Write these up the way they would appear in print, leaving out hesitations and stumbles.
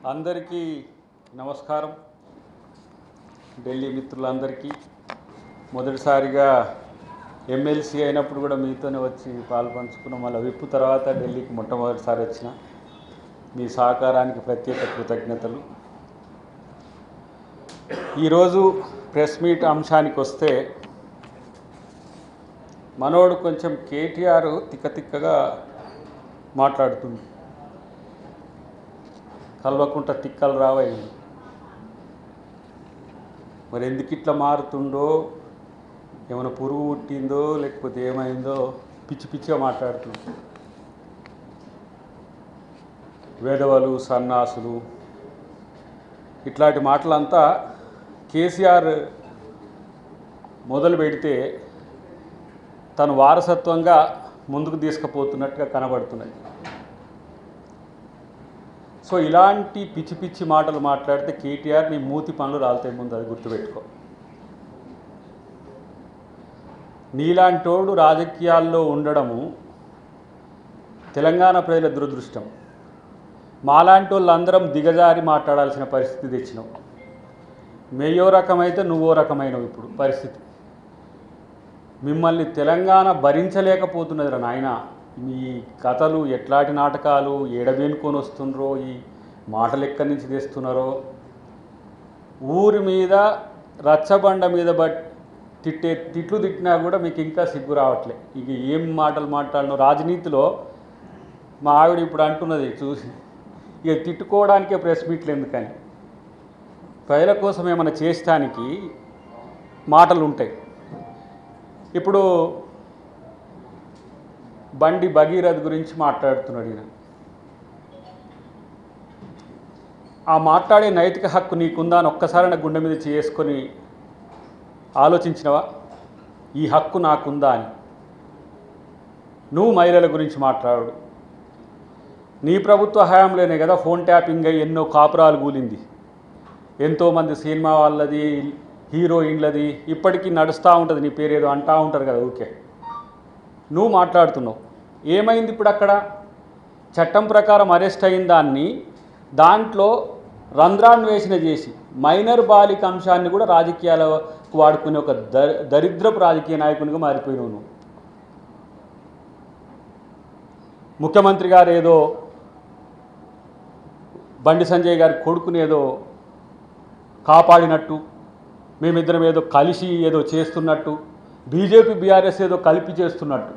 అందరికీ నమస్కారం. ఢిల్లీ మిత్రులందరికీ మొదటిసారిగా ఎమ్మెల్సీ అయినప్పుడు కూడా మీతోనే వచ్చి పాలు పంచుకున్నాం. మళ్ళీ విప్పు తర్వాత ఢిల్లీకి మొట్టమొదటిసారి వచ్చిన మీ సహకారానికి ప్రత్యేక కృతజ్ఞతలు. ఈరోజు ప్రెస్ మీట్ అంశానికి వస్తే మనోడు కొంచెం కేటీఆర్ తిక్కగా మాట్లాడుతుంది. కల్వకుంట తిక్కలు రావయ్యి. మరి ఎందుకు ఇట్లా మారుతుండో, ఏమైనా పురుగు పుట్టిందో లేకపోతే ఏమైందో పిచ్చిగా మాట్లాడుతుంది. వేదవలు, సన్నాసులు ఇట్లాంటి మాటలంతా కేసీఆర్ మొదలు పెడితే తను వారసత్వంగా ముందుకు తీసుకుపోతున్నట్టుగా కనబడుతున్నాయి. సో ఇలాంటి పిచ్చి మాటలు మాట్లాడితే కేటీఆర్ నీ మూతి పనులు రాలుతాయి, ముందు అది గుర్తుపెట్టుకో. నీలాంటోడు రాజకీయాల్లో ఉండడము తెలంగాణ ప్రజల దురదృష్టం. మాలాంటి వాళ్ళందరం దిగజారి మాట్లాడాల్సిన పరిస్థితి తెచ్చినావు. మేయో రకమైతే నువ్వో రకమైనవు. ఇప్పుడు పరిస్థితి మిమ్మల్ని తెలంగాణ భరించలేకపోతున్నది రా నాయన. మీ కథలు ఎట్లాంటి నాటకాలు ఏడబేనుకొని వస్తుండ్రో, ఈ మాటలు ఎక్కడి నుంచి తెస్తున్నారో. ఊరి మీద రచ్చబండ మీద తిట్లు తిట్టినా కూడా మీకు ఇంకా సిగ్గు రావట్లే. ఇక ఏం మాటలు మాట్లాడను. రాజనీతిలో మా ఆవిడ ఇప్పుడు అంటున్నది చూసి, ఇక తిట్టుకోవడానికే ప్రెస్ మీట్లు ఎందుకని. ప్రజల కోసం ఏమైనా చేసడానికి మాటలు ఉంటాయి. ఇప్పుడు బండి భగీరథ్ గురించి మాట్లాడుతున్నాడు ఈయన. ఆ మాట్లాడే నైతిక హక్కు నీకుందా అని ఒక్కసారి నా గుండె మీద చేసుకొని ఆలోచించినవా? ఈ హక్కు నాకుందా అని. నువ్వు మహిళల గురించి మాట్లాడు. నీ ప్రభుత్వ హయాంలోనే కదా ఫోన్ ట్యాపింగ్ అయ్యి ఎన్నో కాపురాలు కూలింది. ఎంతోమంది సినిమా వాళ్ళది, హీరోయిన్లది ఇప్పటికీ నడుస్తూ ఉంటుంది. నీ పేరు ఏదో అంటూ ఉంటారు కదా ఊకే. నువ్వు మాట్లాడుతున్నావు. ఏమైంది ఇప్పుడు అక్కడ? చట్టం ప్రకారం అరెస్ట్ అయిన దాంట్లో రంధ్రాన్వేషణ చేసి మైనర్ బాలిక అంశాన్ని కూడా రాజకీయాలకు వాడుకునే ఒక దరిద్రపు రాజకీయ నాయకునిగా మారిపోయినావు నువ్వు. ముఖ్యమంత్రి గారు ఏదో బండి సంజయ్ గారి కొడుకుని ఏదో కాపాడినట్టు, మేమిద్దరం ఏదో కలిసి ఏదో చేస్తున్నట్టు, బీజేపీ బీఆర్ఎస్ ఏదో కలిపి చేస్తున్నట్టు.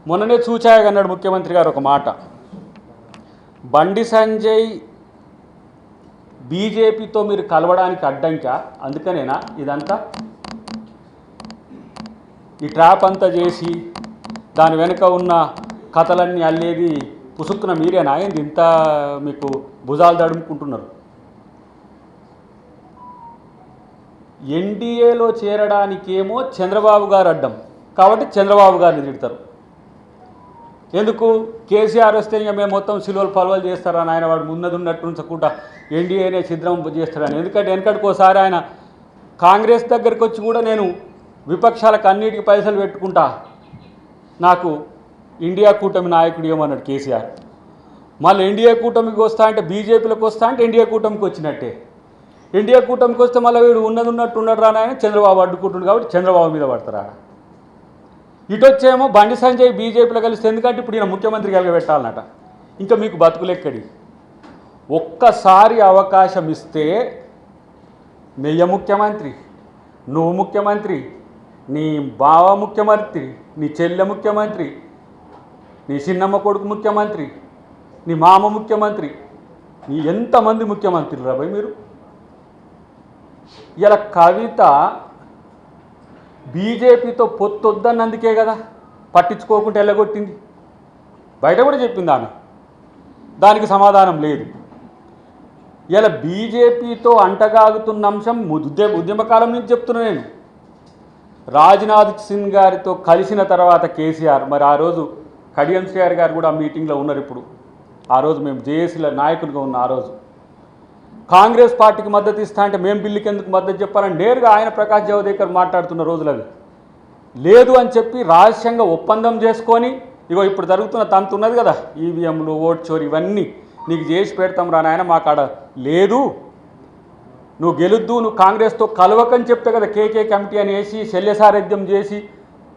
మొన్ననే చూచాయగన్నాడు ముఖ్యమంత్రి గారు ఒక మాట. బండి సంజయ్ బీజేపీతో మీరు కలవడానికి అడ్డంకా, అందుకనేనా ఇదంతా? ఈ ట్రాప్ అంతా చేసి దాని వెనుక ఉన్న కథలన్నీ అల్లేది పుసుక్కున మీరేనా? ఏంది ఇంత మీకు భుజాలు తడుముకుంటున్నారు? ఎన్డీఏలో చేరడానికేమో చంద్రబాబు గారు అడ్డం, కాబట్టి చంద్రబాబు గారిని తిడతారు. ఎందుకు? కేసీఆర్ వస్తే ఇంకా మేము మొత్తం సిలువలు పలువలు చేస్తారని ఆయన వాడు ముందది ఉన్నట్టు ఉంచకుండా ఎన్డీఏనే ఛిద్రం చేస్తారని. ఎందుకంటే వెనకటికోసారి ఆయన కాంగ్రెస్ దగ్గరికి వచ్చి కూడా నేను విపక్షాలకు అన్నిటికీ పైసలు పెట్టుకుంటా, నాకు ఇండియా కూటమి నాయకుడు ఏమన్నాడు కేసీఆర్. మళ్ళీ ఎన్డీఏ కూటమికి వస్తా అంటే బీజేపీలోకి వస్తా అంటే ఎన్డీఏ కూటమికి వచ్చినట్టే. ఎన్డీఏ కూటమికి వస్తే మళ్ళీ వీడు ఉన్నది ఉన్నట్టు ఉన్నాడు రా నాయన, చంద్రబాబు అడ్డుకుంటుండు కాబట్టి చంద్రబాబు మీద పడతారా? ఇటు వచ్చేమో బండి సంజయ్ బీజేపీలో కలిస్తే ఎందుకంటే ఇప్పుడు ఈయన ముఖ్యమంత్రి పెట్టాలన్నట. ఇంకా మీకు బతుకులెక్కడి? ఒక్కసారి అవకాశం ఇస్తే నెయ్య ముఖ్యమంత్రి, నువ్వు ముఖ్యమంత్రి, నీ బావ ముఖ్యమంత్రి, నీ చెల్లె ముఖ్యమంత్రి, నీ చిన్నమ్మ కొడుకు ముఖ్యమంత్రి, నీ మామ ముఖ్యమంత్రి, నీ ఎంతమంది ముఖ్యమంత్రులు రా భయ్ మీరు? ఇలా కవిత బీజేపీతో పొత్తొద్దన్నందుకే కదా పట్టించుకోకుండా వెళ్ళగొట్టింది. బయట కూడా చెప్పింది ఆమె, దానికి సమాధానం లేదు. ఇలా బీజేపీతో అంటగాగుతున్న అంశం ఉద్యమకాలం నుంచి చెప్తున్నా నేను. రాజ్నాథ్ సింగ్ గారితో కలిసిన తర్వాత కేసీఆర్, మరి ఆ రోజు కడియం శ్రీఆర్ గారు కూడా ఆ మీటింగ్లో ఉన్నారు. ఇప్పుడు ఆ రోజు మేము జేఏసీల నాయకులుగా ఉన్న ఆ రోజు కాంగ్రెస్ పార్టీకి మద్దతు ఇస్తా అంటే మేము బిల్లుకి ఎందుకు మద్దతు చెప్పాలని నేరుగా ఆయన ప్రకాష్ జవదేకర్ మాట్లాడుతున్న రోజులవి. లేదు అని చెప్పి రహస్యంగా ఒప్పందం చేసుకొని ఇగో ఇప్పుడు జరుగుతున్న తంతు ఉన్నది కదా, ఈవీఎంలు, ఓట్ చోరీ, ఇవన్నీ నీకు చేసి పెడతాం రా నాయన, మా కాడ లేదు, నువ్వు గెలుద్దు, నువ్వు కాంగ్రెస్తో కలవకని చెప్తే కదా కేకే కమిటీ అని వేసి శల్యసారథ్యం చేసి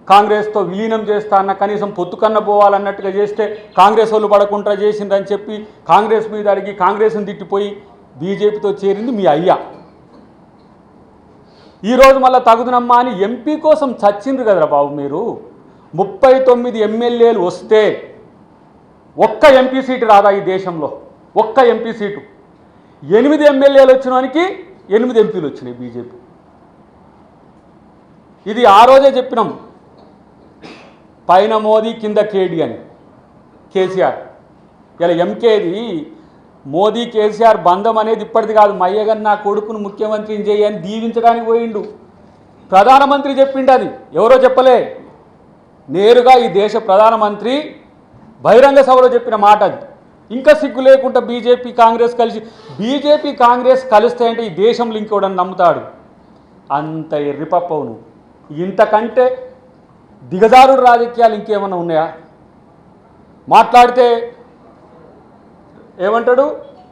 కాంగ్రెస్తో విలీనం చేస్తా అన్న, కనీసం పొత్తుకన్నా పోవాలన్నట్టుగా చేస్తే కాంగ్రెస్ వాళ్ళు పడకుండా చేసిందని చెప్పి కాంగ్రెస్ మీద అడిగి కాంగ్రెస్ని తిట్టిపోయి బీజేపీతో చేరింది మీ అయ్యా. ఈరోజు మళ్ళీ తగుదునమ్మా అని ఎంపీ కోసం చచ్చిండ్రు కదరా బాబు మీరు. 39 ఎమ్మెల్యేలు వస్తే ఒక్క ఎంపీ సీటు రాదా ఈ దేశంలో? ఒక్క ఎంపీ సీటు. 8 ఎమ్మెల్యేలు వచ్చినానికి 8 ఎంపీలు వచ్చినాయి బీజేపీ. ఇది ఆ రోజే చెప్పినాం, పైన మోదీ కింద కేడీ అని కేసీఆర్. ఇలా ఎంకేది మోదీ కేసీఆర్ బంధం అనేది ఇప్పటిది కాదు. మయ్యగన్ నా కొడుకును ముఖ్యమంత్రిని చేయని దీవించడానికి పోయిండు. ప్రధానమంత్రి చెప్పిండు, అది ఎవరో చెప్పలే, నేరుగా ఈ దేశ ప్రధానమంత్రి బహిరంగ సభలో చెప్పిన మాట అది. ఇంకా సిగ్గు లేకుండా బీజేపీ కాంగ్రెస్ కలిసి, బీజేపీ కాంగ్రెస్ కలుస్తాయంటే ఈ దేశంలో ఇంకోడని నమ్ముతాడు. అంత ఎర్రిపప్పవు నువ్వు. ఇంతకంటే దిగజారుడు రాజకీయాలు ఇంకేమన్నా ఉన్నాయా? మాట్లాడితే ఏమంటాడు,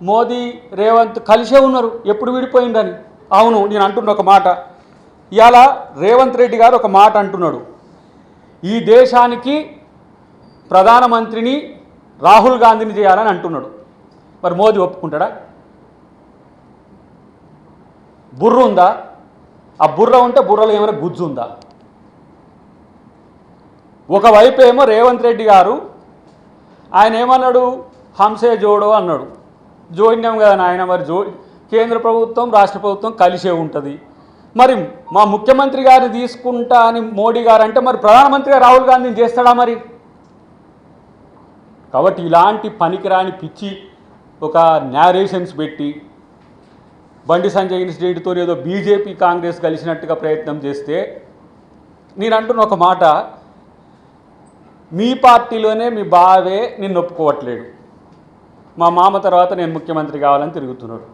మోదీ రేవంత్ కలిసే ఉన్నారు, ఎప్పుడు విడిపోయిందని. అవును, నేను అంటున్న ఒక మాట, ఇవాళ రేవంత్ రెడ్డి గారు ఒక మాట అంటున్నాడు, ఈ దేశానికి ప్రధానమంత్రిని రాహుల్ గాంధీని చేయాలని అంటున్నాడు. మరి మోదీ ఒప్పుకుంటాడా? బుర్ర ఉందా? ఆ బుర్ర ఉంటే బుర్రలో ఏమైనా గుజ్జు ఉందా? ఒకవైపు ఏమో రేవంత్ రెడ్డి గారు ఆయన ఏమన్నాడు, హంసే జోడో అన్నాడు. జోడినాం కదా నాయన, మరి కేంద్ర ప్రభుత్వం రాష్ట్ర ప్రభుత్వం కలిసే ఉంటుంది. మరి మా ముఖ్యమంత్రి గారిని తీసుకుంటా అని మోడీ గారు అంటే మరి ప్రధానమంత్రిగా రాహుల్ గాంధీని చేస్తాడా మరి? కాబట్టి ఇలాంటి పనికిరాని పిచ్చి ఒక న్యారేషన్స్ పెట్టి బండి సంజయ్ ఇన్సిడెంట్తో ఏదో బీజేపీ కాంగ్రెస్ కలిసినట్టుగా ప్రయత్నం చేస్తే, నేను అంటున్న ఒక మాట, మీ పార్టీలోనే మీ బావే నిన్ను ఒప్పుకోవట్లేడు, మా మామ తర్వాత నేను ముఖ్యమంత్రి కావాలని తిరుగుతున్నాడు.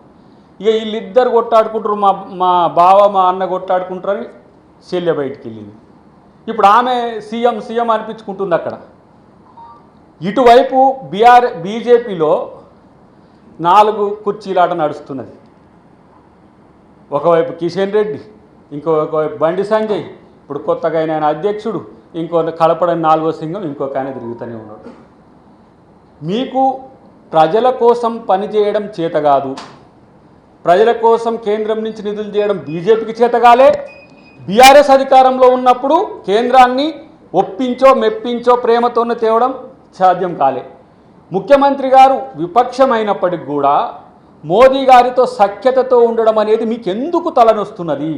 ఇక వీళ్ళిద్దరు కొట్టాడుకుంటారు, మా బావ మా అన్న కొట్టాడుకుంటారని శల్య బయటికి వెళ్ళింది. ఇప్పుడు ఆమె సీఎం అనిపించుకుంటుంది అక్కడ. ఇటువైపు బీజేపీలో 4 కుర్చీలాట నడుస్తున్నది. ఒకవైపు కిషన్ రెడ్డి, ఇంకోవైపు బండి సంజయ్, ఇప్పుడు కొత్తగా ఆయన అధ్యక్షుడు, ఇంకో కలపడని 4వ సింగం ఇంకొక ఆయన తిరుగుతూనే ఉన్నాడు. మీకు ప్రజల కోసం పనిచేయడం చేత కాదు, ప్రజల కోసం కేంద్రం నుంచి నిధులు చేయడం బీజేపీకి చేతగాలే. బీఆర్ఎస్ అధికారంలో ఉన్నప్పుడు కేంద్రాన్ని ఒప్పించో మెప్పించో ప్రేమతోనే తేవడం సాధ్యం కాలే. ముఖ్యమంత్రి గారు విపక్షమైనప్పటికి కూడా మోదీ గారితో సఖ్యతతో ఉండడం అనేది మీకు ఎందుకు తలనొస్తున్నది?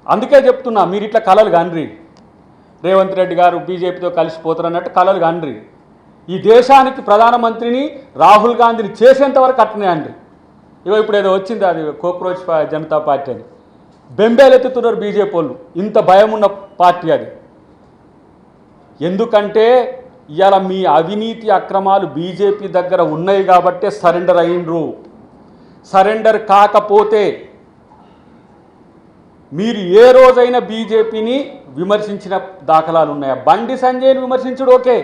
అందుకే చెప్తున్నా, మీరు ఇట్లా కలలు కనరి, రేవంత్ రెడ్డి గారు బీజేపీతో కలిసిపోతారన్నట్టు కలలు కనరి. ఈ దేశానికి ప్రధానమంత్రిని రాహుల్ గాంధీని చేసేంతవరకు అట్నే అండి. ఇగో ఇప్పుడు ఏదో వచ్చింది, అది కోక్రోచ్ జనతా పార్టీ అని బెంబేలెత్తుతున్నారు బీజేపీ వాళ్ళు. ఇంత భయం ఉన్న పార్టీ అది. ఎందుకంటే ఇవాళ మీ అవినీతి అక్రమాలు బీజేపీ దగ్గర ఉన్నాయి కాబట్టే సరెండర్ అయ్యిండ్రు. సరెండర్ కాకపోతే మీరు ఏ రోజైనా బీజేపీని విమర్శించిన దాఖలాలు ఉన్నాయా? బండి సంజయ్ని విమర్శించుడు ఓకే,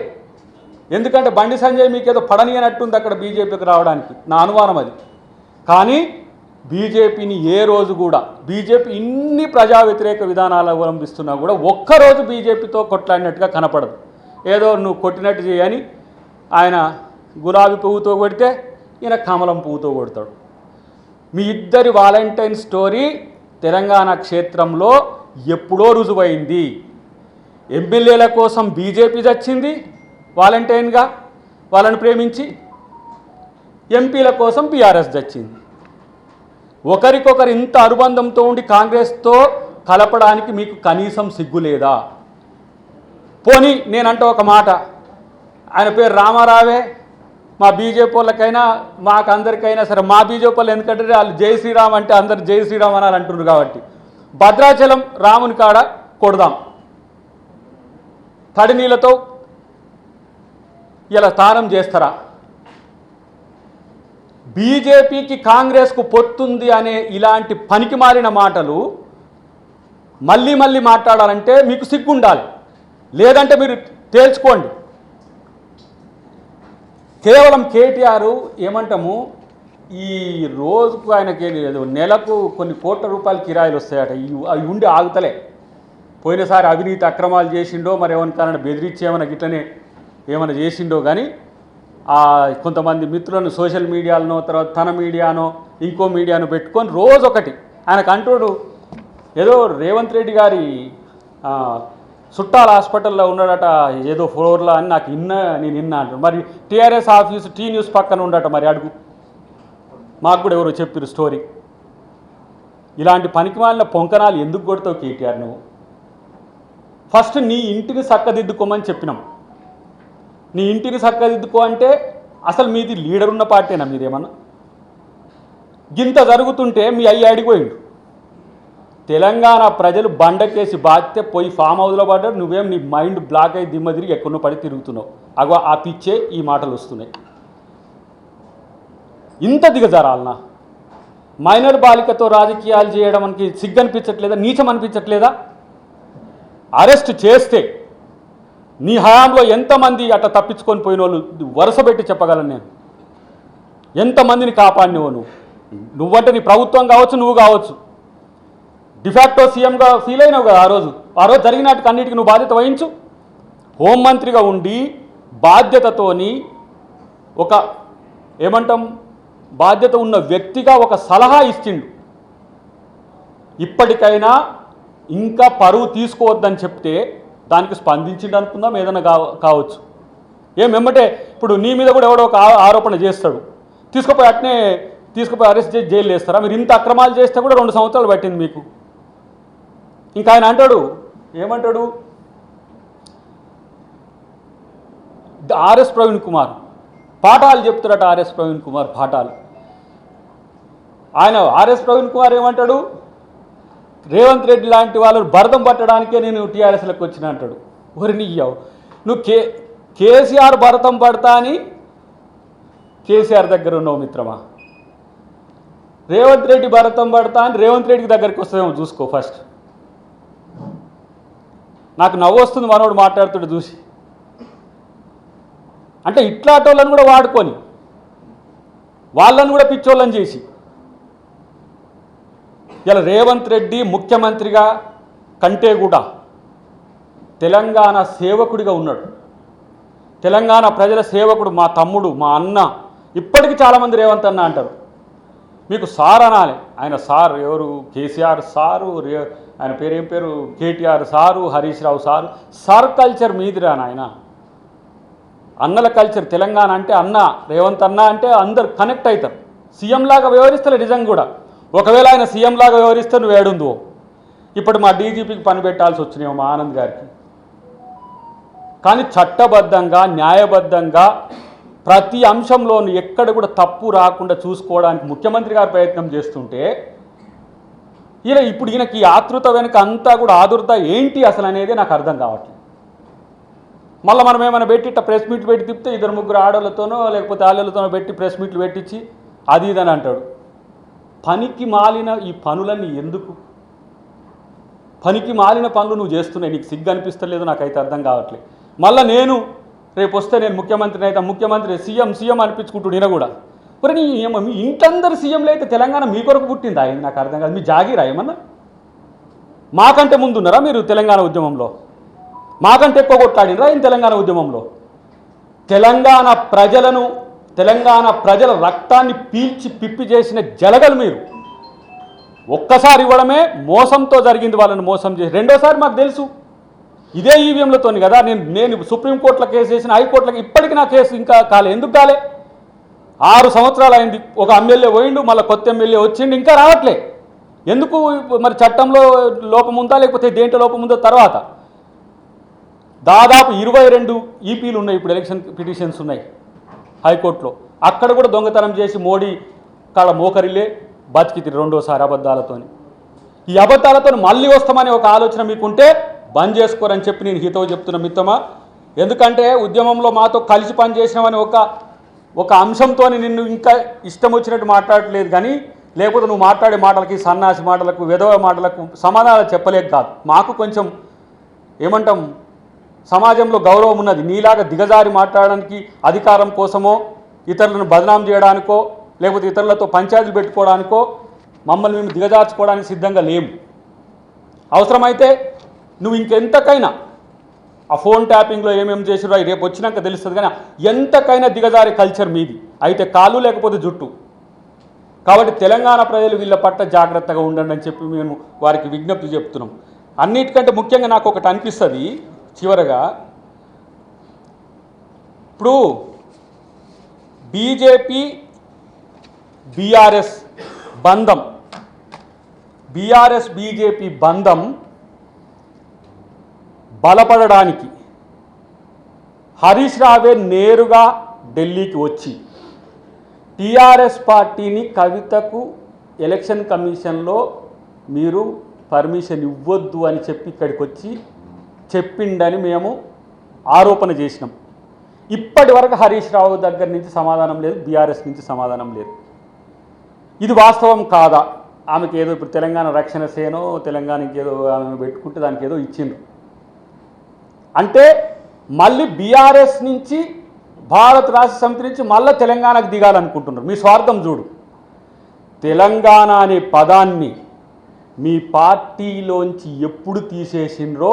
ఎందుకంటే బండి సంజయ్ మీకు ఏదో పడని అన్నట్టుంది అక్కడ బీజేపీకి రావడానికి, నా అనుమానం అది. కానీ బీజేపీని ఏ రోజు కూడా, బీజేపీ ఇన్ని ప్రజా వ్యతిరేక విధానాలు అవలంబిస్తున్నా కూడా ఒక్కరోజు బీజేపీతో కొట్లాడినట్టుగా కనపడదు. ఏదో నువ్వు కొట్టినట్టు చేయని ఆయన గులాబీ పువ్వుతో కొడితే ఈయన కమలం పువ్వుతో కొడతాడు. మీ ఇద్దరి వాలంటైన్ స్టోరీ తెలంగాణ క్షేత్రంలో ఎప్పుడో రుజువైంది. ఎమ్మెల్యేల కోసం బీజేపీ చచ్చింది వాలంటైన్గా వాళ్ళని ప్రేమించి, ఎంపీల కోసం బీఆర్ఎస్ చచ్చింది. ఒకరికొకరు ఇంత అనుబంధంతో ఉండి కాంగ్రెస్తో కలపడానికి మీకు కనీసం సిగ్గు లేదా? పోనీ నేనంటే ఒక మాట, ఆయన పేరు రామారావే, మా బీజేపీ వాళ్ళకైనా మాకు అందరికైనా సరే, మా బీజేపీ వాళ్ళు ఎందుకంటే వాళ్ళు జై శ్రీరామ్ అంటే అందరు జై శ్రీరామ్ అని అంటున్నారు కాబట్టి భద్రాచలం రాముని కాడ కొడదాం, తడి నీళ్ళతో ఇలా స్నానం చేస్తారా? బీజేపీకి కాంగ్రెస్కు పొత్తుంది అనే ఇలాంటి పనికి మారిన మాటలు మళ్ళీ మళ్ళీ మాట్లాడాలంటే మీకు సిగ్గుండాలి. లేదంటే మీరు తేల్చుకోండి. కేవలం కేటీఆర్ ఏమంటాము ఈ రోజుకు ఆయనకి నెలకు కొన్ని కోట్ల రూపాయల కిరాయిలు వస్తాయట, అవి ఉండి ఆగుతలే. పోయినసారి అవినీతి అక్రమాలు చేసిండో మరి ఏమన్నా బెదిరించేమన్నా గిట్లనే ఏమైనా చేసిండో కానీ కొంతమంది మిత్రులను సోషల్ మీడియాలనో తర్వాత తన మీడియానో ఇంకో మీడియాను పెట్టుకొని రోజు ఒకటి ఆయనకు అంటాడు. ఏదో రేవంత్ రెడ్డి గారి చుట్టాల హాస్పిటల్లో ఉన్నాడట ఏదో ఫ్లోర్లో అని నాకు నేను విన్నా అంటాడు. మరి టీఆర్ఎస్ ఆఫీసు టీ న్యూస్ పక్కన ఉండట, మరి అడుగు, మాకు కూడా ఎవరో చెప్పారు స్టోరీ. ఇలాంటి పనికిమాలిన పొంకనాలు ఎందుకు కొడతావు కేటీఆర్? నువ్వు ఫస్ట్ నీ ఇంటిని చక్కదిద్దుకోమని చెప్పినాం. నీ ఇంటిని చక్కదిద్దుకో అంటే అసలు మీది లీడర్ ఉన్న పార్టీనా? మీదేమన్నా గింత జరుగుతుంటే మీ అయ్యి అడిగిపోయిండు. తెలంగాణ ప్రజలు బండకేసి బాధ్యత పోయి ఫామ్ హౌస్లో పడ్డాడు. నువ్వేం నీ మైండ్ బ్లాక్ అయ్యి దిమ్మ తిరిగి ఎక్కడో పడి తిరుగుతున్నావు. అగో ఆ పిచ్చే ఈ మాటలు వస్తున్నాయి. ఇంత దిగజారాలనా? మైనర్ బాలికతో రాజకీయాలు చేయడం మనకి సిగ్గు అనిపించట్లేదా? నీచం అనిపించట్లేదా? అరెస్ట్ చేస్తే నీ హయాంలో ఎంతమంది అట్లా తప్పించుకొని పోయిన వాళ్ళు వరుస పెట్టి చెప్పగలను నేను. ఎంతమందిని కాపాడినవు నువ్వంటే నీ ప్రభుత్వం కావచ్చు, నువ్వు కావచ్చు. డిఫాక్టో సీఎంగా ఫీల్ అయినావు కదా ఆ రోజు జరిగినట్టు అన్నిటికీ నువ్వు బాధ్యత వహించు. హోంమంత్రిగా ఉండి బాధ్యతతోని ఒక ఏమంటాం బాధ్యత ఉన్న వ్యక్తిగా ఒక సలహా ఇచ్చిండు. ఇప్పటికైనా ఇంకా పరువు తీసుకోవద్దని చెప్తే దానికి స్పందించిండు అనుకుందాం, ఏదైనా కావచ్చు. ఏమెమ్మటే ఇప్పుడు నీ మీద కూడా ఎవడో ఒక ఆరోపణ చేస్తాడు, తీసుకుపోయి అరెస్ట్ చేసి జైలు వేస్తారా? మీరు ఇంత అక్రమాలు చేస్తే కూడా 2 సంవత్సరాలు పట్టింది మీకు. ఇంకా ఆయన అంటాడు, ఏమంటాడు, ఆర్ఎస్ ప్రవీణ్ కుమార్ పాఠాలు చెప్తారట. ఆర్ఎస్ ప్రవీణ్ కుమార్ పాఠాలు. ఆయన ఆర్ఎస్ ప్రవీణ్ కుమార్ ఏమంటాడు, రేవంత్ రెడ్డి లాంటి వాళ్ళు భరతం పట్టడానికే నేను టీఆర్ఎస్లకు వచ్చిన అంటాడు. ఒరి నీయవు, నువ్వు కేసీఆర్ భరతం పడతా అని కేసీఆర్ దగ్గర ఉన్నావు మిత్రమా. రేవంత్ రెడ్డి భరతం పడతా అని రేవంత్ రెడ్డికి దగ్గరికి వస్తుందేమో చూసుకో ఫస్ట్. నాకు నవ్వు వస్తుంది మనోడు మాట్లాడుతుంటే చూసి. అంటే ఇట్లాంటోళ్ళని కూడా వాడుకొని వాళ్ళని కూడా పిచ్చోళ్ళని చేసి ఇలా రేవంత్ రెడ్డి ముఖ్యమంత్రిగా కంటే కూడా తెలంగాణ సేవకుడిగా ఉన్నాడు. తెలంగాణ ప్రజల సేవకుడు, మా తమ్ముడు, మా అన్న. ఇప్పటికీ చాలామంది రేవంత్ అన్న అంటారు. మీకు సార్ అనాలి. ఆయన సార్ ఎవరు? కేసీఆర్ సారు, ఆయన పేరేం పేరు? KTR sir, Harish Rao sir. Sir culture మీదిరా నాయన. అన్నల కల్చర్ తెలంగాణ అంటే అన్న, రేవంత్ అన్న అంటే అందరు కనెక్ట్ అవుతారు. సీఎం లాగా వ్యవహరిస్తారు నిజంగా కూడా. ఒకవేళ ఆయన సీఎం లాగా వ్యవహరిస్తే నువ్వు ఏడుందో. ఇప్పుడు మా డీజీపీకి పని పెట్టాల్సి వచ్చినాయి మా ఆనంద్ గారికి. కానీ చట్టబద్ధంగా న్యాయబద్ధంగా ప్రతి అంశంలోనూ ఎక్కడ కూడా తప్పు రాకుండా చూసుకోవడానికి ముఖ్యమంత్రి గారు ప్రయత్నం చేస్తుంటే ఇప్పుడు ఈయనకి ఆతృత వెనుక అంతా కూడా ఆదుర్త ఏంటి అసలు అనేది నాకు అర్థం కావట్లేదు. మళ్ళీ మనం ఏమైనా పెట్టి ఇట్లా ప్రెస్ మీట్లు పెట్టి తిప్పితే 2-3 ఆడోళ్ళతోనో లేకపోతే ఆడోళ్ళతోనో పెట్టి ప్రెస్ మీట్లు పెట్టించి అది ఇదని అంటాడు. పనికి మాలిన ఈ పనులన్నీ ఎందుకు? పనికి మాలిన పనులు నువ్వు చేస్తున్నాయి, నీకు సిగ్గు అనిపిస్తలేదు? నాకైతే అర్థం కావట్లేదు. మళ్ళీ నేను రేపు వస్తే నేను ముఖ్యమంత్రిని అయితే ముఖ్యమంత్రి సీఎం అనిపించుకుంటూ నేను కూడా మరి నీ మీ ఇంటందరు సీఎంలు అయితే తెలంగాణ మీ కొరకు పుట్టిందా? నాకు అర్థం కాదు. మీ జాగీరా ఏమన్నా? మాకంటే ముందున్నారా మీరు తెలంగాణ ఉద్యమంలో? మాకంటే ఎక్కువ కొట్లాడినరా ఆయన తెలంగాణ ఉద్యమంలో? తెలంగాణ ప్రజల రక్తాన్ని పీల్చి పిప్పి చేసిన జలగలు మీరు. ఒక్కసారి ఇవ్వడమే మోసంతో జరిగింది, వాళ్ళని మోసం చేసి. రెండోసారి మాకు తెలుసు ఇదే ఈవీఎంలతోని కదా. నేను సుప్రీంకోర్టులో కేసు చేసిన, హైకోర్టులకు ఇప్పటికీ నా కేసు ఇంకా కాలే. ఎందుకు కాలే? 6 సంవత్సరాలు అయింది. ఒక ఎమ్మెల్యే పోయిండు, మళ్ళీ కొత్త ఎమ్మెల్యే వచ్చిండు, ఇంకా రావట్లే. ఎందుకు? మరి చట్టంలో లోపం ఉందా లేకపోతే దేంట్లో లోపం ఉందో తర్వాత. దాదాపు 22 ఈపీలు ఉన్నాయి ఇప్పుడు, ఎలక్షన్ పిటిషన్స్ ఉన్నాయి హైకోర్టులో. అక్కడ కూడా దొంగతనం చేసి మోడీ కాడ మోకరిల్లే బతికితి రెండోసారి అబద్ధాలతోని. ఈ అబద్ధాలతో మళ్ళీ వస్తామని ఒక ఆలోచన మీకుంటే బంద్ చేసుకోరని చెప్పి నేను హితవు చెప్తున్నా మిత్రమా. ఎందుకంటే ఉద్యమంలో మాతో కలిసి పనిచేసినామని ఒక అంశంతో నిన్ను ఇంకా ఇష్టం వచ్చినట్టు మాట్లాడట్లేదు. కానీ లేకపోతే నువ్వు మాట్లాడే మాటలకి, సన్నాసి మాటలకు, విధవ మాటలకు సమాధానాలు చెప్పలేక కాదు. మాకు కొంచెం ఏమంటాం, సమాజంలో గౌరవం ఉన్నది. నీలాగా దిగజారి మాట్లాడడానికి అధికారం కోసమో ఇతరులను బదనాం చేయడానికో లేకపోతే ఇతరులతో పంచాయతీలు పెట్టుకోవడానికో మమ్మల్ని మేము దిగజార్చుకోవడానికి సిద్ధంగా లేము. అవసరమైతే నువ్వు ఇంకెంతకైనా ఆ ఫోన్ ట్యాపింగ్లో ఏమేమి చేసిరో అవి రేపు వచ్చినాక తెలుస్తుంది, కానీ ఎంతకైనా దిగజారే కల్చర్ మీది, అయితే కాళ్ళు లేకపోతే జుట్టు. కాబట్టి తెలంగాణ ప్రజలు వీళ్ళ పట్ల జాగ్రత్తగా ఉండండి అని చెప్పి మేము వారికి విజ్ఞప్తి చెప్తున్నాం. అన్నిటికంటే ముఖ్యంగా నాకు ఒకటి అనిపిస్తుంది చివరగా, ఇప్పుడు బీజేపీ బీఆర్ఎస్ బంధం, బీఆర్ఎస్ బీజేపీ బంధం బలపడడానికి హరీష్ రావే నేరుగా ఢిల్లీకి వచ్చి టీఆర్ఎస్ పార్టీని కవితకు ఎలక్షన్ కమిషన్లో మీరు పర్మిషన్ ఇవ్వద్దు అని చెప్పి ఇక్కడికి వచ్చి చెప్పిండని మేము ఆరోపణ చేసినాం. ఇప్పటి వరకు హరీష్ రావు దగ్గర నుంచి సమాధానం లేదు, బీఆర్ఎస్ నుంచి సమాధానం లేదు. ఇది వాస్తవం కాదా? ఆమెకి ఏదో ఇప్పుడు తెలంగాణ రక్షణ సేనో తెలంగాణకి ఏదో ఆమె పెట్టుకుంటే దానికి ఏదో ఇచ్చిండ్రు అంటే మళ్ళీ బీఆర్ఎస్ నుంచి భారత రాష్ట్ర సమితి నుంచి మళ్ళీ తెలంగాణకు దిగాలనుకుంటున్నారు. మీ స్వార్థం చూడు. తెలంగాణ అనే పదాన్ని మీ పార్టీలోంచి ఎప్పుడు తీసేసిండ్రో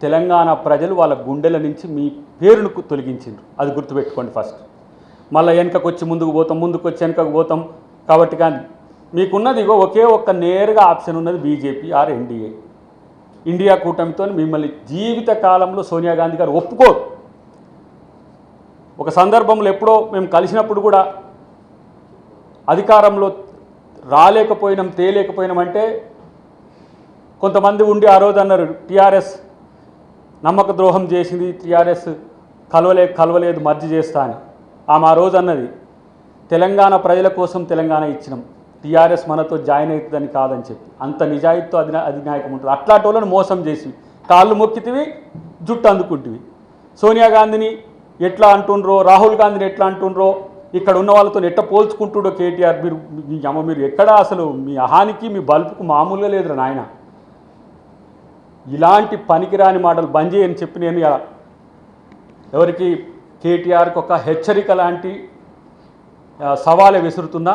తెలంగాణ ప్రజలు వాళ్ళ గుండెల నుంచి మీ పేరును తొలగించిండ్రు. అది గుర్తుపెట్టుకోండి ఫస్ట్. మళ్ళీ వెనకకు వచ్చి ముందుకు పోతాం, ముందుకు వచ్చి వెనకకు పోతాం. కాబట్టి కానీ మీకున్నది ఇగో ఒకే ఒక్క నేరుగా ఆప్షన్ ఉన్నది, బీజేపీ ఆర్ ఎన్డీఏ. ఇండియా కూటమితో మిమ్మల్ని జీవిత కాలంలో సోనియా గాంధీ గారు ఒప్పుకోరు. ఒక సందర్భంలో ఎప్పుడో మేము కలిసినప్పుడు కూడా అధికారంలో రాలేకపోయినాం, తేలేకపోయినామంటే కొంతమంది ఉండి ఆ రోజు అన్నారు టీఆర్ఎస్ నమ్మక ద్రోహం చేసింది, టీఆర్ఎస్ కలవలేదు మర్జీ చేస్తా అని. ఆమె ఆ రోజు అన్నది తెలంగాణ ప్రజల కోసం తెలంగాణ ఇచ్చినాం, టీఆర్ఎస్ మనతో జాయిన్ అవుతుందని కాదని చెప్పి. అంత నిజాయితీతో అధినాయకం ఉంటుంది. అట్లాంటి వాళ్ళని మోసం చేసి కాళ్ళు మొక్కితివి, జుట్టు అందుకుంటివి. సోనియా గాంధీని ఎట్లా అంటుండ్రో, రాహుల్ గాంధీని ఎట్లా అంటుండ్రో, ఇక్కడ ఉన్న వాళ్ళతో ఎట్లా పోల్చుకుంటుండో కేటీఆర్. మీరు ఎక్కడ అసలు మీ అహానికి మీ బల్పుకు మామూలుగా లేదురా నాయన. ఇలాంటి పనికిరాని మాటలు బంద్ చేయని చెప్పి నేను ఎవరికి కేటీఆర్కి ఒక హెచ్చరిక లాంటి సవాలే విసురుతున్నా.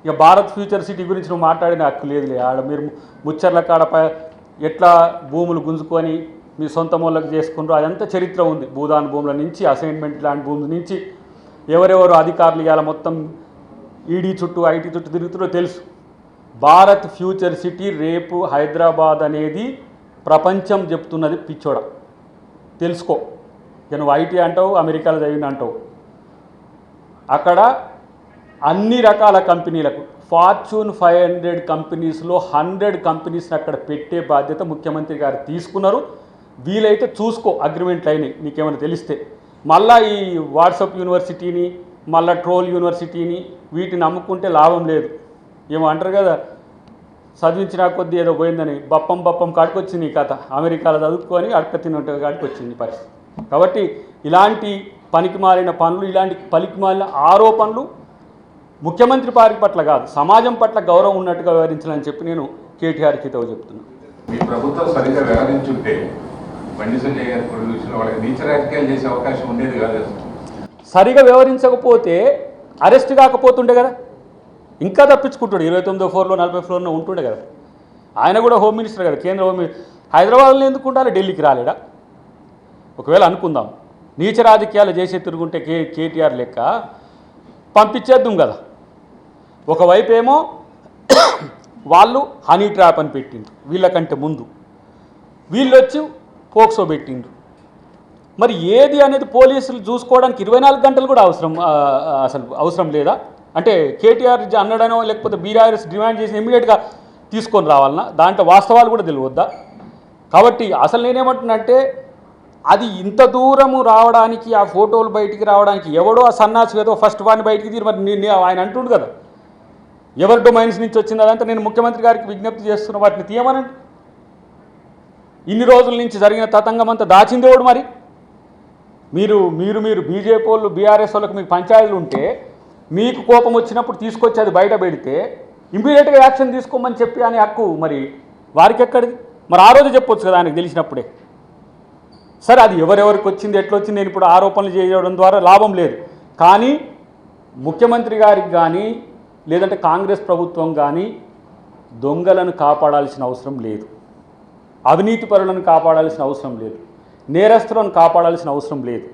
ఇక భారత్ ఫ్యూచర్ సిటీ గురించి నువ్వు మాట్లాడిన హక్కు లేదులే. ఆడ మీరు ముచ్చర్ల కాడపై ఎట్లా భూములు గుంజుకొని మీ సొంత మూలకు చేసుకుంటారో అదంతా చరిత్ర ఉంది. భూదాన్ భూముల నుంచి అసైన్మెంట్ ల్యాండ్ భూముల నుంచి ఎవరెవరు అధికారులు ఇవాళ మొత్తం ఈడీ చుట్టూ ఐటీ చుట్టూ తిరుగుతుందో తెలుసు. భారత్ ఫ్యూచర్ సిటీ రేపు హైదరాబాద్ అనేది ప్రపంచం చెప్తున్నది పిచ్చోడ, తెలుసుకో. ఇక నువ్వు ఐటీ అంటావు, అమెరికాలో చదివిన అంటావు. అక్కడ అన్ని రకాల కంపెనీలకు ఫార్చ్యూన్ 500 కంపెనీస్లో 100 కంపెనీస్ని అక్కడ పెట్టే బాధ్యత ముఖ్యమంత్రి గారు తీసుకున్నారు. వీలైతే చూసుకో, అగ్రిమెంట్లు అయినాయి నీకేమైనా తెలిస్తే. మళ్ళీ ఈ వాట్సాప్ యూనివర్సిటీని మళ్ళీ ట్రోల్ యూనివర్సిటీని వీటిని నమ్ముకుంటే లాభం లేదు. ఏమో అంటారు కదా, చదివించిన కొద్దీ ఏదో పోయిందని బప్పం కాడికి వచ్చింది ఈ కథ. అమెరికాలో చదువుకొని అడక తిన్నట్టు కాడికి వచ్చింది పరిస్థితి. కాబట్టి ఇలాంటి పనికి మాలిన పనులు, ఇలాంటి పనికి మాలిన ఆరోపణలు ముఖ్యమంత్రి పార్టీ పట్ల కాదు, సమాజం పట్ల గౌరవం ఉన్నట్టుగా వ్యవహరించాలని చెప్పి నేను కేటీఆర్కి హితవు చెప్తున్నాను. మీ ప్రభుత్వం సరిగ్గా వ్యవహరించుంటే బండి సంజయ్ గారి విషయంలో వాళ్ళకి నీచ రాజకీయాలు చేసే అవకాశం ఉండేది కాదు. సరిగా వ్యవహరించకపోతే అరెస్ట్ కాకపోతుండే కదా, ఇంకా తప్పించుకుంటాడు. 29వ ఫ్లోర్లో 40వ ఫ్లోర్లో ఉంటుండే కదా. ఆయన కూడా హోమ్ మినిస్టర్ కదా, కేంద్ర హోమ్ మినిస్టర్. హైదరాబాద్లో ఎందుకు ఉండాలి, ఢిల్లీకి రాలేడా? ఒకవేళ అనుకుందాం నీచ రాజకీయాలు చేసే తిరుగుంటే కేటీఆర్ లెక్క పంపించేద్దాం కదా. ఒకవైపు ఏమో వాళ్ళు హనీ ట్రాప్ అని పెట్టిండ్రు, వీళ్ళకంటే ముందు వీళ్ళు వచ్చి పోక్సో పెట్టిండ్రు. మరి ఏది అనేది పోలీసులు చూసుకోవడానికి 24 గంటలు కూడా అవసరం లేదా? అంటే కేటీఆర్ అన్నడనో లేకపోతే బీఆర్ఎస్ డిమాండ్ చేసి ఇమ్మీడియట్గా తీసుకొని రావాలన్నా? దాంట్లో వాస్తవాలు కూడా తెలియవద్దా? కాబట్టి అసలు నేనేమంటున్నానంటే అది ఇంత దూరము రావడానికి, ఆ ఫోటోలు బయటికి రావడానికి ఎవడో ఆ సన్నాసి ఏదో ఫస్ట్ వాడిని బయటికి తీరు. మరి ఆయన అంటుండు కదా ఎవరి డొమైన్స్ నుంచి వచ్చింది అదంతా. నేను ముఖ్యమంత్రి గారికి విజ్ఞప్తి చేస్తున్న వాటిని తీయమనండి. ఇన్ని రోజుల నుంచి జరిగిన తతంగం అంతా దాచిందేవాడు. మరి మీరు బీజేపీ వాళ్ళు బీఆర్ఎస్ వాళ్ళకి మీకు పంచాయతీలు ఉంటే మీకు కోపం వచ్చినప్పుడు తీసుకొచ్చి అది బయట పెడితే ఇమ్మీడియట్గా యాక్షన్ తీసుకోమని చెప్పి అనే హక్కు మరి వారికి ఎక్కడిది? మరి ఆ రోజు చెప్పొచ్చు కదా ఆయనకు తెలిసినప్పుడే. సరే అది ఎవరెవరికి వచ్చింది ఎట్లొచ్చింది నేను ఇప్పుడు ఆరోపణలు చేయడం ద్వారా లాభం లేదు. కానీ ముఖ్యమంత్రి గారికి కానీ లేదంటే కాంగ్రెస్ ప్రభుత్వం కానీ దొంగలను కాపాడాల్సిన అవసరం లేదు, అవినీతి పరులను కాపాడాల్సిన అవసరం లేదు, నేరస్తులను కాపాడాల్సిన అవసరం లేదు.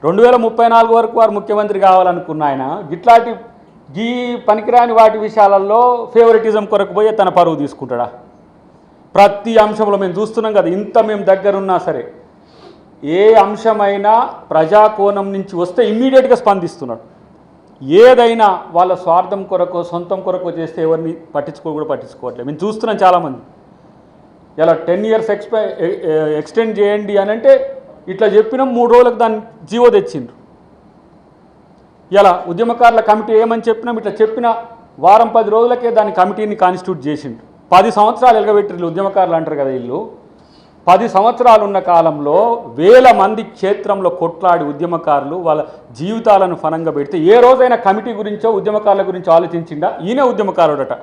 2034 వరకు వారు ముఖ్యమంత్రి కావాలనుకున్న ఆయన ఇట్లాంటి ఈ పనికిరాని వాటి విషయాలలో ఫేవరెటిజం కొరకు పోయి తన పరువు తీసుకుంటాడా? ప్రతి అంశంలో మేము చూస్తున్నాం కదా, ఇంత మేము దగ్గరున్నా సరే ఏ అంశమైనా ప్రజాకోణం నుంచి వస్తే ఇమ్మీడియట్గా స్పందిస్తున్నాడు. ఏదైనా వాళ్ళ స్వార్థం కొరకు సొంతం కొరకు చేస్తే ఎవరిని పట్టించుకోవట్లేదు. మేము చూస్తున్నాం చాలామంది. ఇలా 10 years ఎక్స్టెండ్ చేయండి అని అంటే ఇట్లా చెప్పినాం, 3 రోజులకు దాన్ని జీవో తెచ్చిండ్రు. ఇలా ఉద్యమకారుల కమిటీ ఏమని చెప్పినాం, ఇట్లా చెప్పిన వారం 10 రోజులకే దాని కమిటీని కాన్స్టిట్యూట్ చేసిండ్రు. 10 సంవత్సరాలు ఎలగబెట్టిరు ఉద్యమకారులు అంటారు కదా వీళ్ళు. 10 సంవత్సరాలు ఉన్న కాలంలో వేల మంది క్షేత్రంలో కొట్లాడి ఉద్యమకారులు వాళ్ళ జీవితాలను ఫనంగా పెడితే ఏ రోజైనా కమిటీ గురించో ఉద్యమకారుల గురించో ఆలోచించిండా? ఈయన ఉద్యమకారుడట.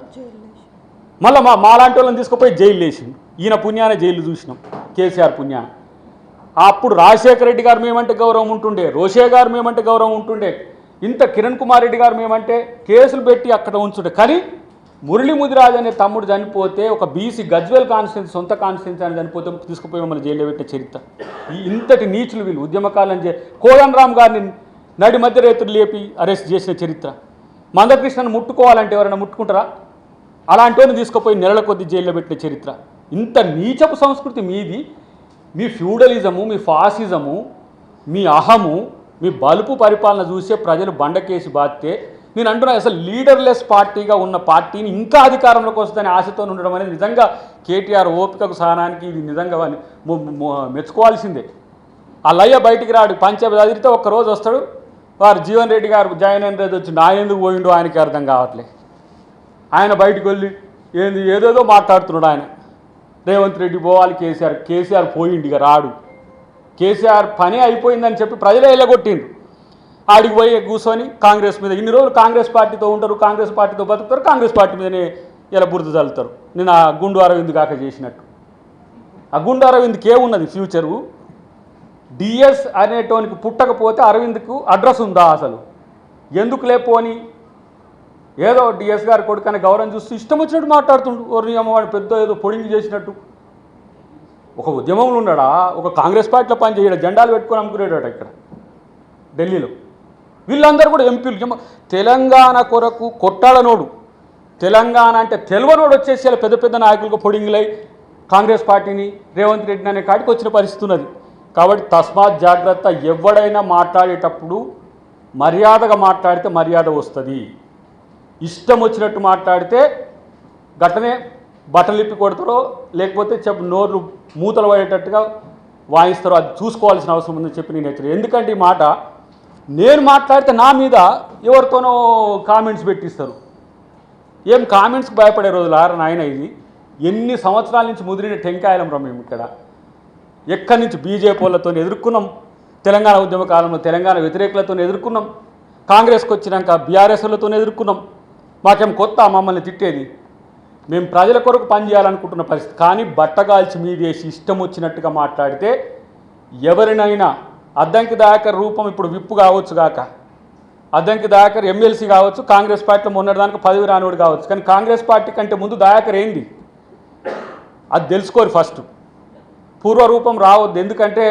మళ్ళీ మాలాంటి వాళ్ళని తీసుకుపోయి జైలు వేసిండు. ఈయన పుణ్యాన జైలు చూసినాం, కేసీఆర్ పుణ్యాన. అప్పుడు రాజశేఖర రెడ్డి గారు మేమంటే గౌరవం ఉంటుండే, రోషే గారు మేమంటే గౌరవం ఉంటుండే, ఇంత కిరణ్ కుమార్ రెడ్డి గారు మేమంటే కేసులు పెట్టి అక్కడ ఉంచుండే. కానీ మురళీ ముదిరాజ్ అనే తమ్ముడు చనిపోతే, ఒక బీసీ గజ్వేల్ కాన్స్టిట్యున్సీ సొంత కాన్స్టిట్యున్సీ అని చనిపోతే తీసుకుపోయి మమ్మల్ని జైల్లో పెట్టే చరిత్ర. ఇంతటి నీచులు వీళ్ళు ఉద్యమకాలను. కోదండరామ్ గారిని నడి మధ్య రైతులు లేపి అరెస్ట్ చేసిన చరిత్ర. మందకృష్ణను ముట్టుకోవాలంటే ఎవరైనా ముట్టుకుంటారా? అలాంటి వాళ్ళని తీసుకుపోయి నెలల కొద్ది జైల్లో పెట్టిన చరిత్ర. ఇంత నీచపు సంస్కృతి మీది. మీ ఫ్యూడలిజము, మీ ఫాసిజము, మీ అహము, మీ బలుపు పరిపాలన చూసే ప్రజలు బండకేసి బాధితే, నేను అంటున్నా అసలు లీడర్లెస్ పార్టీగా ఉన్న పార్టీని ఇంకా అధికారంలోకి వస్తుందని ఆశతో ఉండడం అనేది నిజంగా కేటీఆర్ ఓపికకు సహనానికి ఇది నిజంగా మెచ్చుకోవాల్సిందే. ఆ లయ్య బయటికి రాడు, పంచాయతీ చదివితే ఒక్కరోజు వస్తాడు, వారు జీవన్ రెడ్డి గారు జాయిన్ అయిన రోజు వచ్చి నా ఎందుకు పోయిండో ఆయనకి అర్థం కావట్లే. ఆయన బయటకు వెళ్ళి ఏదేదో మాట్లాడుతున్నాడు. ఆయన రేవంత్ రెడ్డి పోవాలి, కేసీఆర్ పోయిండు, ఇక రాడు. కేసీఆర్ పని అయిపోయిందని చెప్పి ప్రజలే వెళ్ళగొట్టిండు. ఆడికి పోయి కూర్చొని కాంగ్రెస్ మీద ఇన్ని రోజులు కాంగ్రెస్ పార్టీతో ఉంటారు, కాంగ్రెస్ పార్టీతో బతుకుతారు, కాంగ్రెస్ పార్టీ మీదనే ఇలా బురద చల్లుతారు. నేను ఆ గుండు అరవింద్ కాక చేసినట్టు. ఆ గుండు అరవింద్కి ఏమున్నది ఫ్యూచరు? డిఎస్ అనేటోనికి పుట్టకపోతే అరవింద్కు అడ్రస్ ఉందా అసలు? ఎందుకు లేపోని ఏదో డిఎస్ గారి కొడుకనే గౌరవం చూస్తూ ఇష్టం వచ్చినట్టు మాట్లాడుతుండు. ఎవరిని అమ్మవాడు పెద్ద ఏదో పొడింగి చేసినట్టు. ఒక ఉద్యమంలో ఉన్నాడా? ఒక కాంగ్రెస్ పార్టీలో పని చేయడా? జెండాలు పెట్టుకొని అమ్ముకునేటాడు ఇక్కడ ఢిల్లీలో. వీళ్ళందరూ కూడా ఎంపీలు. తెలంగాణ కొరకు కొట్టాడనోడు, తెలంగాణ అంటే తెలివనోడు వచ్చేసి పెద్ద పెద్ద నాయకులకు పొడింగులై కాంగ్రెస్ పార్టీని రేవంత్ రెడ్డిని అనే కాడికి వచ్చిన పరిస్థితి ఉన్నది. కాబట్టి తస్మాత్ జాగ్రత్త. ఎవడైనా మాట్లాడేటప్పుడు మర్యాదగా మాట్లాడితే మర్యాద వస్తుంది. ఇష్టం వచ్చినట్టు మాట్లాడితే గట్టనే బట్టలిప్పి కొడతారో లేకపోతే నోర్లు మూతలు పడేటట్టుగా వాయిస్తారో అది చూసుకోవాల్సిన అవసరం ఉందని చెప్పి నేను హెచ్చరి. ఎందుకంటే ఈ మాట నేను మాట్లాడితే నా మీద ఎవరితోనో కామెంట్స్ పెట్టిస్తారు. ఏం కామెంట్స్కి భయపడే రోజులు ఆరు నాయన. ఇది ఎన్ని సంవత్సరాల నుంచి ముదిరిన టెంకాయలం రా మేము ఇక్కడ. ఎక్కడి నుంచి బీజేపీ వాళ్ళతో ఎదుర్కొన్నాం, తెలంగాణ ఉద్యమ కాలంలో తెలంగాణ వ్యతిరేకులతో ఎదుర్కొన్నాం, కాంగ్రెస్కి వచ్చినాక బీఆర్ఎస్లతో ఎదుర్కొన్నాం. మాకేం కొత్త మమ్మల్ని తిట్టేది? మేము ప్రజల కొరకు పనిచేయాలనుకుంటున్న పరిస్థితి. కానీ బట్టగాల్చి మీదేసి ఇష్టం వచ్చినట్టుగా మాట్లాడితే ఎవరినైనా అద్దంకి దయాకర్ రూపం ఇప్పుడు విప్పు కావచ్చు గాక, అద్దంకి దయాకర్ ఎమ్మెల్సీ కావచ్చు, కాంగ్రెస్ పార్టీలో మొన్నటిదానికి పదవి రానివాడు కావచ్చు. కానీ కాంగ్రెస్ పార్టీ కంటే ముందు దయాకర్ ఏంది అది తెలుసుకోరు ఫస్ట్. పూర్వరూపం రావద్దు. ఎందుకంటే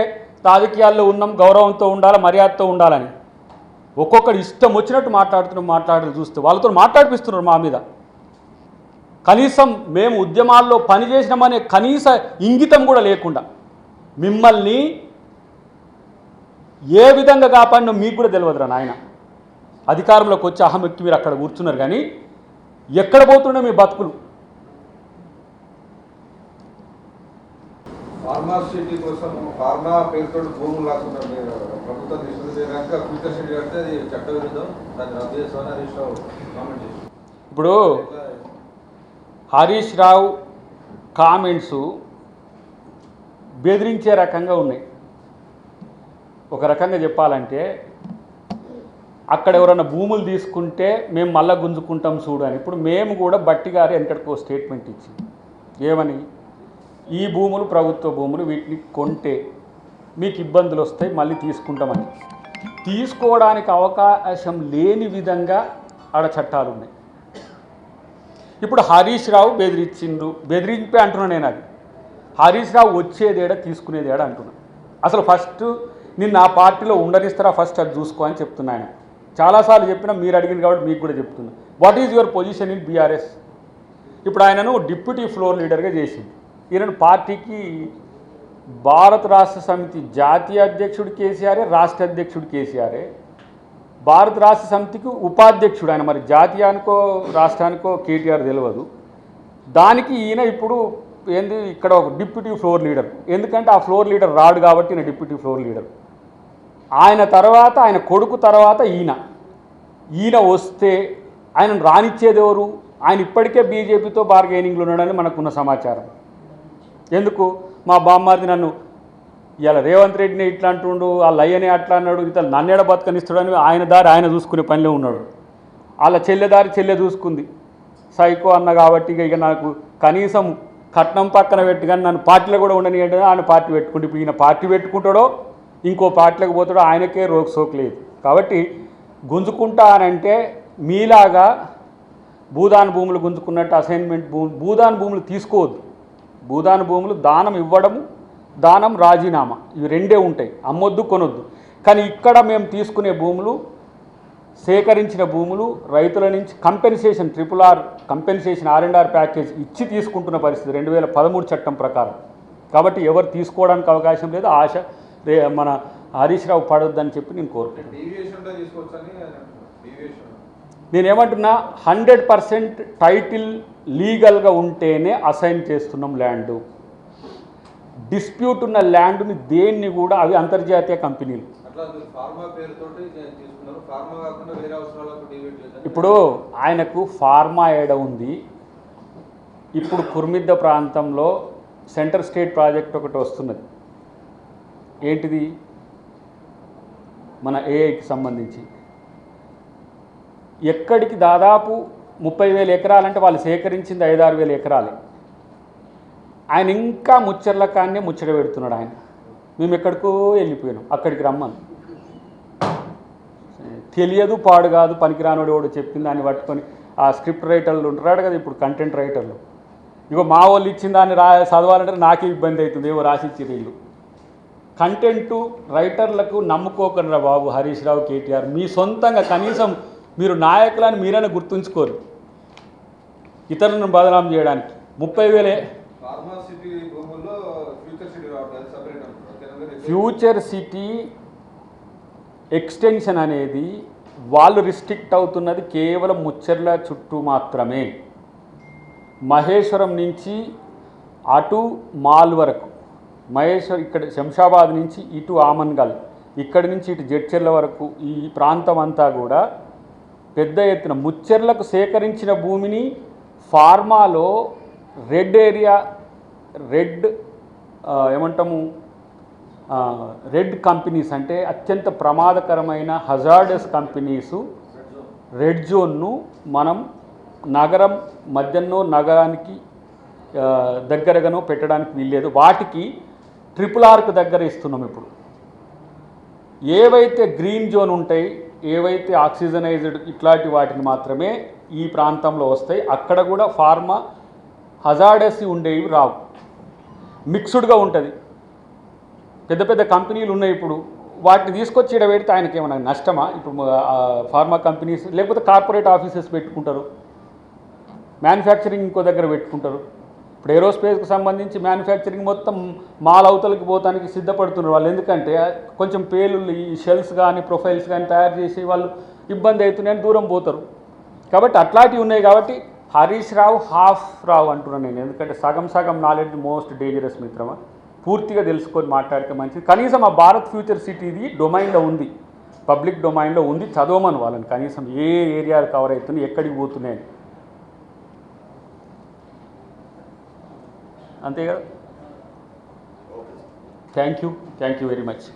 రాజకీయాల్లో ఉన్నాం, గౌరవంతో ఉండాలి, మర్యాదతో ఉండాలని. ఒక్కొక్కడు ఇష్టం వచ్చినట్టు మాట్లాడుతూ చూస్తే వాళ్ళతో మాట్లాడిపిస్తున్నారు మా మీద. కనీసం మేము ఉద్యమాల్లో పనిచేసినామనే కనీస ఇంగితం కూడా లేకుండా మిమ్మల్ని ఏ విధంగా కాపాడినో మీకు కూడా తెలియదురా నాయన. అధికారంలోకి వచ్చి అహం ఎక్కి మీరు అక్కడ కూర్చున్నారు. కానీ ఎక్కడ పోతుండే మీ బతుకులు? ఫార్మాసిటీ కోసం ఫార్మా పేరుతో భూములు లాక్కున్నారు ప్రభుత్వం తీసుకున్నాక ఫ్యూచర్ సిటీ కడితే అది చట్ట విరుద్ధం, దాన్ని రద్దు చేస్తామని హరీష్ రావు కామెంట్ చేశారు. ఇప్పుడు హరీష్ రావు కామెంట్స్ బెదిరించే రకంగా ఉన్నాయి. ఒక రకంగా చెప్పాలంటే అక్కడ ఎవరైనా భూములు తీసుకుంటే మేము మళ్ళా గుంజుకుంటాం చూడు అని. ఇప్పుడు మేము కూడా బట్టి గారు వెనకటికో స్టేట్మెంట్ ఇచ్చింది. ఏమని? ఈ భూములు ప్రభుత్వ భూములు, వీటిని కొంటే మీకు ఇబ్బందులు వస్తాయి, మళ్ళీ తీసుకుంటామని. తీసుకోవడానికి అవకాశం లేని విధంగా ఆడ చట్టాలు ఉన్నాయి. ఇప్పుడు హరీష్ రావు బెదిరింపే అంటున్నాను నేను. అది హరీష్ రావు వచ్చేదేడ తీసుకునేదేడ అంటున్నా. అసలు ఫస్ట్ నిన్ను ఆ పార్టీలో ఉండనిస్తారా ఫస్ట్ అది చూసుకో అని చెప్తున్నా. ఆయన చాలాసార్లు చెప్పినా మీరు అడిగింది కాబట్టి మీకు కూడా చెప్తున్నా. What is your position in BRS? ఇప్పుడు ఆయనను డిప్యూటీ ఫ్లోర్ లీడర్గా చేసింది. ఈయనను పార్టీకి భారత రాష్ట్ర సమితి జాతీయ అధ్యక్షుడు కేసీఆరే, రాష్ట్ర అధ్యక్షుడు కేసీఆరే, భారత రాష్ట్ర సమితికి ఉపాధ్యక్షుడు ఆయన. మరి జాతీయానికో రాష్ట్రానికో కేటీఆర్ తెలియదు. దానికి ఈయన ఇప్పుడు ఏంది ఇక్కడ ఒక డిప్యూటీ ఫ్లోర్ లీడర్. ఎందుకంటే ఆ ఫ్లోర్ లీడర్ రాడు కాబట్టి ఈయన డిప్యూటీ ఫ్లోర్ లీడర్. ఆయన తర్వాత ఆయన కొడుకు తర్వాత ఈయన వస్తే ఆయనను రానిచ్చేది ఎవరు? ఆయన ఇప్పటికే బీజేపీతో బార్గెనింగ్లో ఉన్నాడని మనకున్న సమాచారం. ఎందుకు మా బామ్మారిది నన్ను ఇలా రేవంత్ రెడ్డిని ఇట్లా అంటుండు, ఆ లయ్యనే అట్లా అన్నాడు, ఇతను నన్నేడ బతకనిస్తాడని ఆయన దారి ఆయన చూసుకునే పనిలో ఉన్నాడు. వాళ్ళ చెల్లెదారి చెల్లె చూసుకుంది. సైకో అన్న కాబట్టి ఇక నాకు కనీసం కట్నం పక్కన పెట్టి కానీ నన్ను పార్టీలో కూడా ఉండని అంటే ఆయన పార్టీ పెట్టుకుంటే ఇప్పుడు ఈయన పార్టీ పెట్టుకుంటాడో ఇంకో పార్టీలోకి పోతాడో ఆయనకే రోక్ సోక్ లేదు. కాబట్టి గుంజుకుంటా అనంటే మీలాగా భూదాన భూములు గుంజుకున్నట్టు అసైన్మెంట్ భూదాన భూములు తీసుకోవద్దు. భూదాన భూములు దానం ఇవ్వడము, దానం రాజీనామా, ఇవి రెండే ఉంటాయి. అమ్మొద్దు కొనొద్దు. కానీ ఇక్కడ మేము తీసుకునే భూములు, సేకరించిన భూములు రైతుల నుంచి compensation RRR compensation R&R package ఇచ్చి తీసుకుంటున్న పరిస్థితి 2013 చట్టం ప్రకారం. కాబట్టి ఎవరు తీసుకోవడానికి అవకాశం లేదు. ఆశ మన హరీష్ రావు పడొద్దని చెప్పి నేను కోరుకుంటున్నాను. నేనేమంటున్నా 100% టైటిల్ లీగల్గా ఉంటేనే అసైన్ చేస్తున్నాం ల్యాండు. డిస్ప్యూట్ ఉన్న ల్యాండ్ని దేన్ని కూడా అవి అంతర్జాతీయ కంపెనీలు. ఇప్పుడు ఆయనకు ఫార్మా ఏడ ఉంది. ఇప్పుడు కుర్మిద్ద ప్రాంతంలో సెంటర్ స్టేట్ ప్రాజెక్ట్ ఒకటి వస్తున్నది. ఏంటిది? మన ఏఐకి సంబంధించి ఎక్కడికి దాదాపు 30,000 ఎకరాలంటే వాళ్ళు సేకరించింది 5-6 వేల ఎకరాలే. ఆయన ఇంకా ముచ్చర్ల కాన్నే ముచ్చట పెడుతున్నాడు. ఆయన మేము ఎక్కడికో వెళ్ళిపోయినాం, అక్కడికి రమ్మను. తెలియదు పాడు కాదు పనికిరానోడు ఎవడు చెప్పింది దాన్ని పట్టుకొని ఆ స్క్రిప్ట్ రైటర్లు ఉంటారు కదా, ఇప్పుడు కంటెంట్ రైటర్లు, ఇగో మా వాళ్ళు ఇచ్చిన దాన్ని చదవాలంటే నాకే ఇబ్బంది అవుతుంది. ఏవో రాసిచ్చి వీళ్ళు కంటెంటు రైటర్లకు నమ్ముకోకుండా బాబు. హరీష్ రావు, కేటీఆర్ మీ సొంతంగా కనీసం మీరు నాయకులని మీరైనా గుర్తుంచుకోరు ఇతరులను బదనాం చేయడానికి. 30,000 ఫ్యూచర్ సిటీ ఎక్స్టెన్షన్ అనేది వాళ్ళు రిస్ట్రిక్ట్ అవుతున్నది కేవలం ముచ్చర్ల చుట్టూ మాత్రమే. మహేశ్వరం నుంచి అటు మాల్ వరకు, ఇక్కడ శంషాబాద్ నుంచి ఇటు ఆమన్గల్, ఇక్కడి నుంచి ఇటు జడ్చెర్ల వరకు ఈ ప్రాంతం అంతా కూడా పెద్ద ఎత్తున ముచ్చెర్లకు సేకరించిన భూమిని ఫార్మాలో రెడ్ ఏరియా, రెడ్ కంపెనీస్ అంటే అత్యంత ప్రమాదకరమైన హజార్డస్ కంపెనీసు రెడ్ జోన్ను మనం నగరం మధ్యలో నగరానికి దగ్గరగానో పెట్టడానికి వీల్లేదు. వాటికి RRRకు దగ్గర ఇస్తున్నాం. ఇప్పుడు ఏవైతే గ్రీన్ జోన్ ఉంటాయి, ఏవైతే ఆక్సిజనైజ్డ్ ఇట్లాంటి వాటిని మాత్రమే ఈ ప్రాంతంలో వస్తాయి. అక్కడ కూడా ఫార్మా హజార్డస్ ఉండేవి రావు, మిక్స్డ్గా ఉంటుంది. పెద్ద పెద్ద కంపెనీలు ఉన్నాయి. ఇప్పుడు వాటిని తీసుకొచ్చి ఇక్కడ పెడితే ఆయనకి ఏమైనా నష్టమా? ఇప్పుడు ఫార్మా కంపెనీస్ లేకపోతే కార్పొరేట్ ఆఫీసెస్ పెట్టుకుంటారు, మ్యానుఫ్యాక్చరింగ్ ఇంకో దగ్గర పెట్టుకుంటారు. ఇప్పుడు ఏరోస్పేస్కి సంబంధించి మ్యానుఫ్యాక్చరింగ్ మొత్తం మాల్ అవతలకి పోతానికి సిద్ధపడుతున్నారు వాళ్ళు. ఎందుకంటే కొంచెం పేలుళ్ళు ఈ షెల్స్ కానీ ప్రొఫైల్స్ కానీ తయారు చేసి వాళ్ళు ఇబ్బంది అవుతున్నాయని దూరం పోతారు. కాబట్టి అట్లాంటివి ఉన్నాయి. కాబట్టి హరీష్ రావు హాఫ్ రావు అంటున్నాను నేను. ఎందుకంటే సగం సగం నాలెడ్జ్ మోస్ట్ డేంజరస్ మిత్రమా. పూర్తిగా తెలుసుకొని మాట్లాడితే మంచిది. కనీసం ఆ భారత్ ఫ్యూచర్ సిటీది డొమైన్లో ఉంది, పబ్లిక్ డొమైన్లో ఉంది. చదవమని వాళ్ళని కనీసం ఏ ఏరియాలు కవర్ అవుతున్నాయి, ఎక్కడికి పోతున్నాయి. అంతే కదా. Thank you very much.